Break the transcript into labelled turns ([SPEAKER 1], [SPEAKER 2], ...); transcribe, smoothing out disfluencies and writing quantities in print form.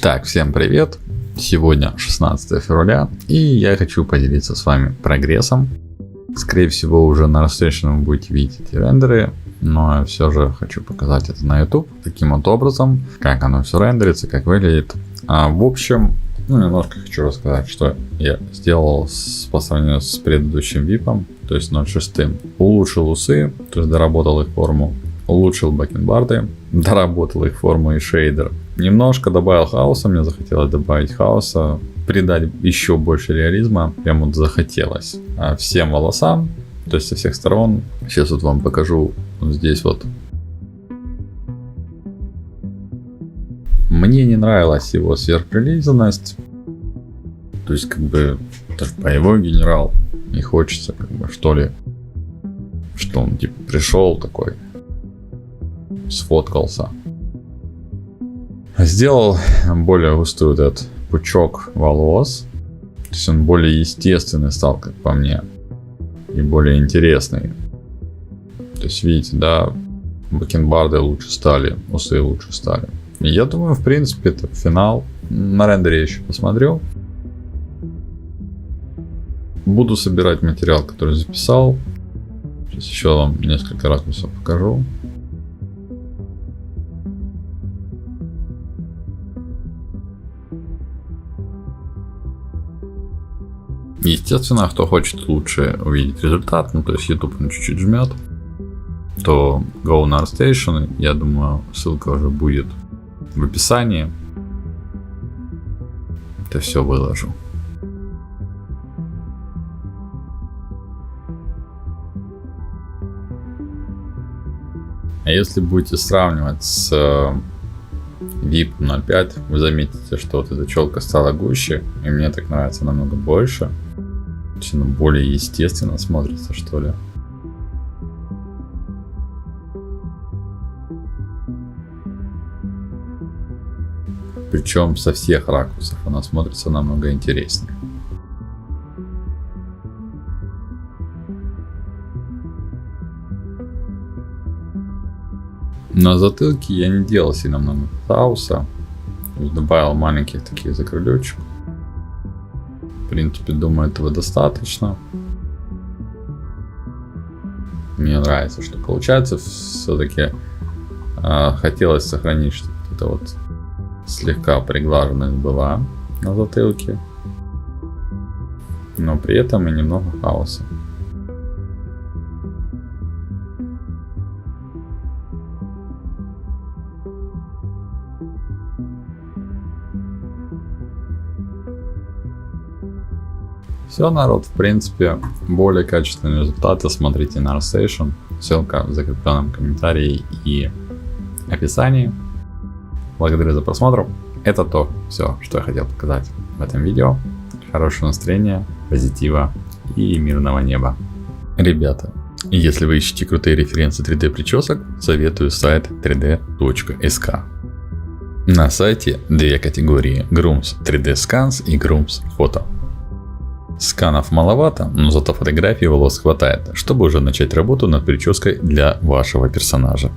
[SPEAKER 1] Итак, всем привет! Сегодня 16 февраля, и я хочу поделиться с вами прогрессом. Скорее всего, уже на ArtStation вы будете видеть эти рендеры, но я все же хочу показать это на YouTube таким вот образом, как оно все рендерится, как выглядит. В общем, немножко хочу рассказать, что я сделал по сравнению с предыдущим випом, то есть 0.6. Улучшил усы, то есть доработал их форму. Улучшил бакенбарды, доработал их форму и шейдер. Немножко добавил хаоса, мне захотелось добавить хаоса, придать еще больше реализма, прям вот захотелось. Всем волосам, то есть со всех сторон. Сейчас вот вам покажу вот здесь вот. Мне не нравилась его сверхприлизанность, то есть как бы даже боевой генерал, не хочется как бы что ли, что он типа пришел такой, сфоткался. Сделал более густой вот этот пучок волос. То есть он более естественный стал, как по мне. И более интересный. То есть видите, да, бакенбарды лучше стали, усы лучше стали. И я думаю, в принципе, это финал. На рендере я еще посмотрю. Буду собирать материал, который записал. Сейчас еще вам несколько ракурсов покажу. Естественно, кто хочет лучше увидеть результат, то есть YouTube он чуть-чуть жмет, то go на ArtStation, я думаю, ссылка уже будет в описании. Это все выложу. А если будете сравнивать с VIP 0.5, вы заметите, что вот эта челка стала гуще, и мне так нравится намного больше. Более естественно смотрится, что ли. Причем со всех ракурсов она смотрится намного интереснее. На затылке я не делал сильно много хаоса. Добавил маленьких таких закрылечек. В принципе, думаю, этого достаточно. Мне нравится, что получается. Все-таки хотелось сохранить, чтобы это вот слегка приглаженность была на затылке. Но при этом и немного хаоса. Все, народ, в принципе, более качественные результаты смотрите на ArtStation. Ссылка в закрепленном комментарии и описании. Благодарю за просмотр. Это то все, что я хотел показать в этом видео. Хорошего настроения, позитива и мирного неба. Ребята, если вы ищете крутые референсы 3D причесок, советую сайт 3d.sk. На сайте две категории: Grooms 3D Scans и Grooms Photo. Сканов маловато, но зато фотографий волос хватает, чтобы уже начать работу над прической для вашего персонажа.